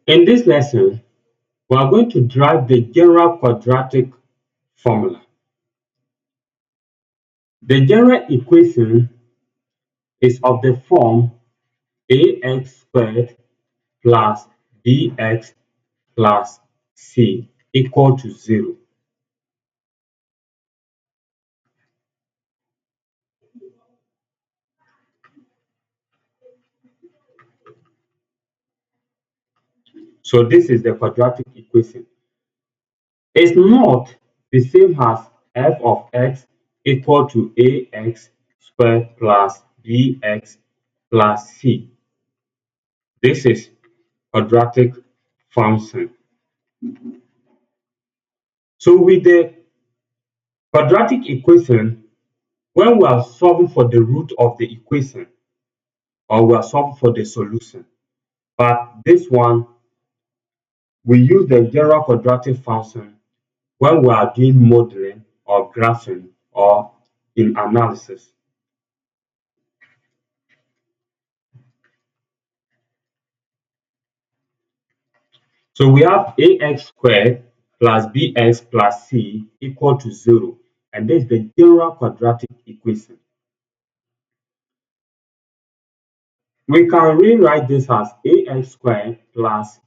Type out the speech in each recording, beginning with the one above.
In this lesson, we are going to derive the general quadratic formula. The general equation is of the form ax squared plus bx plus c equal to 0. So this is the quadratic equation. It's not the same as f of x equal to ax squared plus bx plus c. This is quadratic function. So with the quadratic equation, when we are solving for the root of the equation or we are solving for the solution, but this one we use the general quadratic function when we are doing modeling or graphing or in analysis. So we have ax squared plus bx plus c equal to 0, and this is the general quadratic equation. We can rewrite this as ax squared plus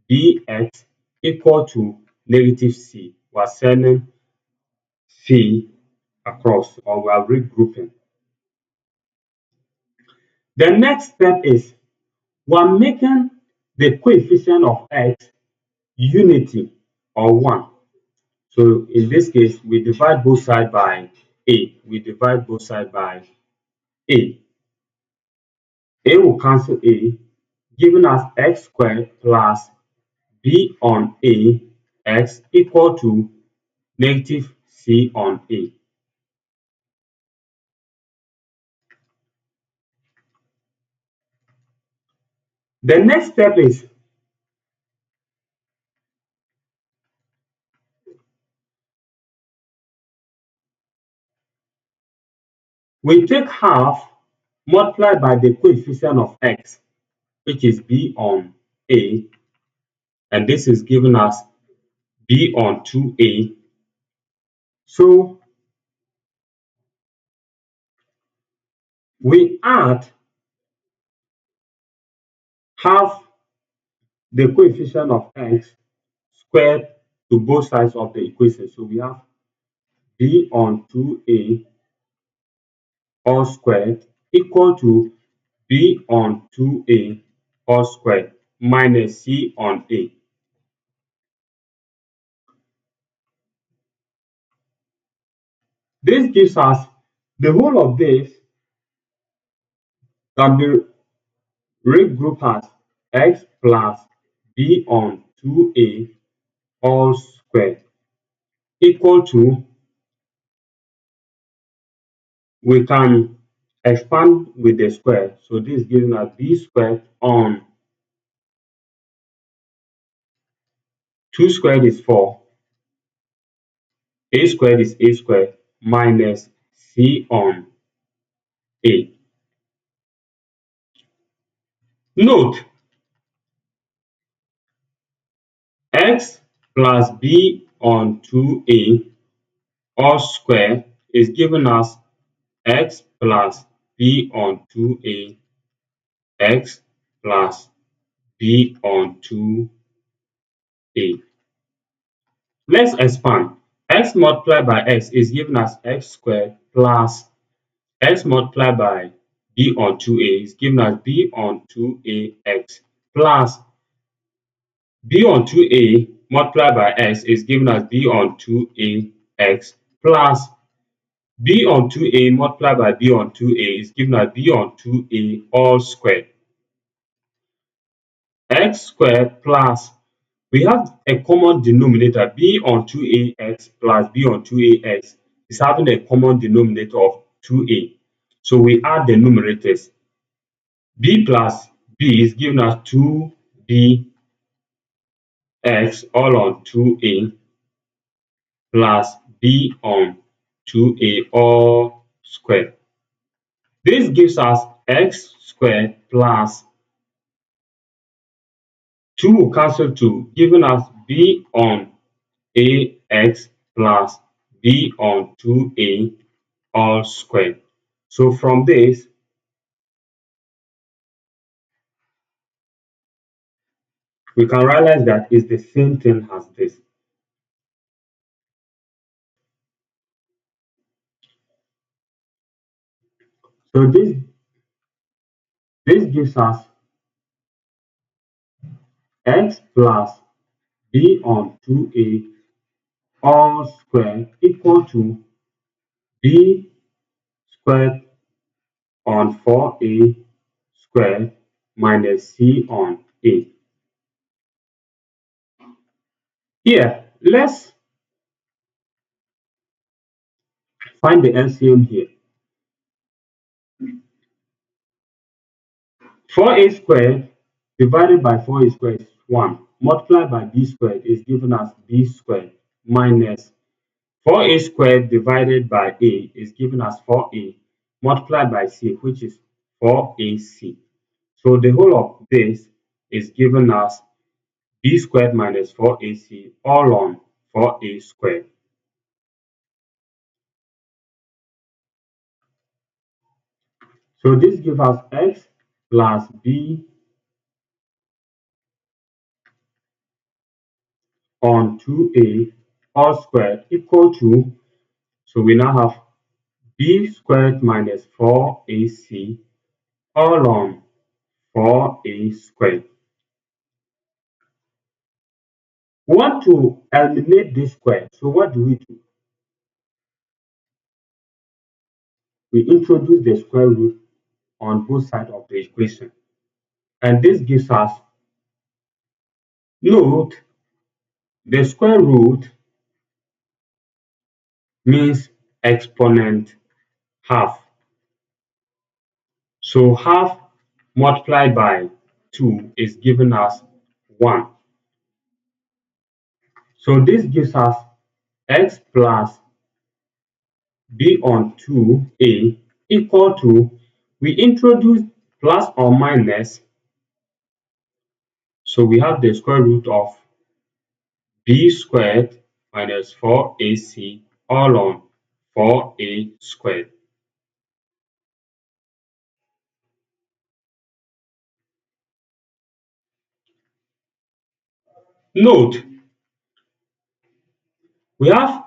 bx equal to negative c. We are sending c across, or we are regrouping. The next step is we are making the coefficient of x unity or 1. So in this case, we divide both sides by a. We divide both sides by a. A will cancel a, giving us x squared plus b on a x equal to negative c on a. The next step is we take half multiplied by the coefficient of x, which is b on a, and this is giving us b on 2a. So we add half the coefficient of x squared to both sides of the equation. So we have b on 2a all squared equal to b on 2a all squared minus c on a. This gives us the whole of this can be regrouped as x plus b on 2a all squared equal to, we can expand with the square. So this gives us b squared on 2 squared is 4, a squared is a squared minus c on a. Note, x plus b on 2a all square is giving us x plus b on 2a x plus b on 2a. Let's expand. X multiplied by x is giving us x squared plus x multiplied by b on 2a is giving us b on 2ax plus b on 2a multiplied by x is giving us b on 2ax plus b on 2a multiplied by b on 2a is giving us b on 2a all squared. X squared plus, we have a common denominator, b on 2ax plus b on 2ax is having a common denominator of 2a. So we add the numerators. B plus b is giving us 2bx all on 2a plus b on 2a all squared. This gives us x squared plus 2 will cancel 2, giving us b on ax plus b on 2a all squared. So from this, we can realize that it's the same thing as this. So this gives us x plus b on 2a all squared equal to b squared on 4a squared minus c on a. Here, let's find the LCM here. 4a squared divided by 4a squared is 1. Multiplied by b squared is given as b squared minus 4a squared divided by a is given as 4a multiplied by c, which is 4ac. So the whole of this is given as b squared minus 4ac all on 4a squared. So this gives us x plus b on 2a all squared equal to, so we now have b squared minus 4ac all on 4a squared. We want to eliminate this square. So what do? We introduce the square root on both sides of the equation. And this gives us, note, the square root means exponent half. So half multiplied by 2 is given us 1. So this gives us x plus b on 2a equal to, we introduce plus or minus, so we have the square root of b squared minus 4ac all on 4a squared. Note, we have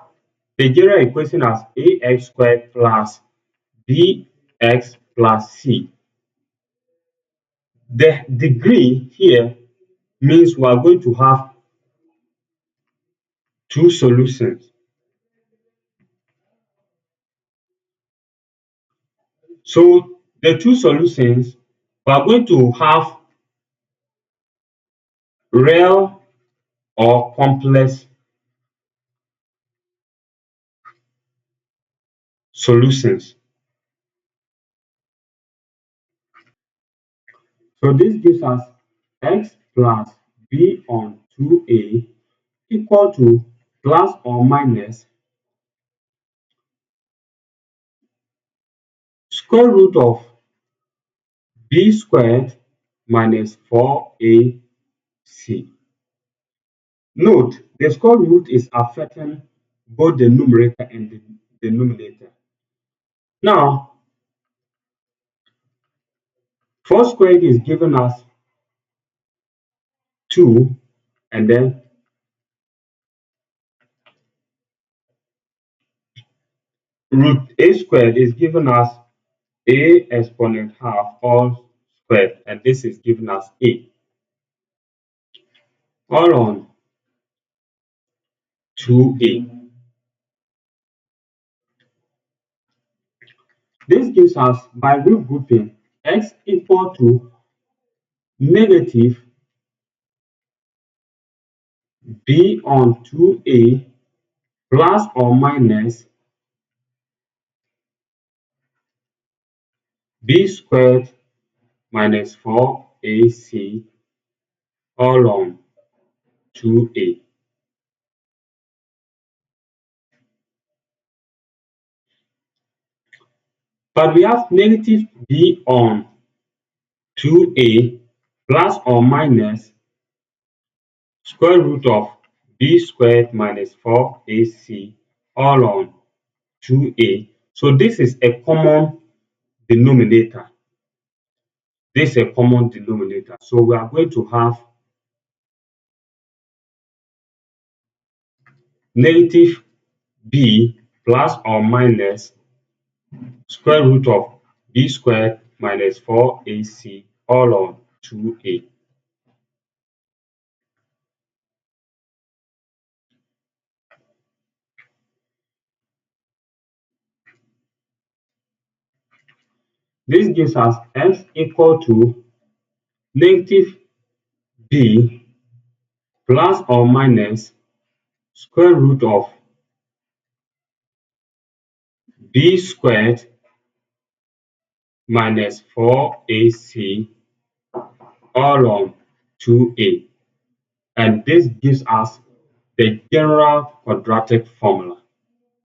the general equation as ax squared plus bx plus c. The degree here means we are going to have two solutions. So the two solutions, we are going to have real or complex solutions. So this gives us x plus b on 2a equal to plus or minus square root of b squared minus 4ac. Note, the square root is affecting both the numerator and the denominator. Now, 4 squared is given us 2, and then root a squared is given us a exponent half all squared, and this is given us a all on 2a. This gives us, by root grouping, x equal to negative b on 2a plus or minus b squared minus 4ac all on 2a. But we have negative b on 2a plus or minus square root of b squared minus 4ac all on 2a. So this is a common denominator. This is a common denominator. So we are going to have negative b plus or minus square root of b squared minus 4ac all on 2a. This gives us x equal to negative b plus or minus square root of b squared minus 4ac all on 2a. And this gives us the general quadratic formula.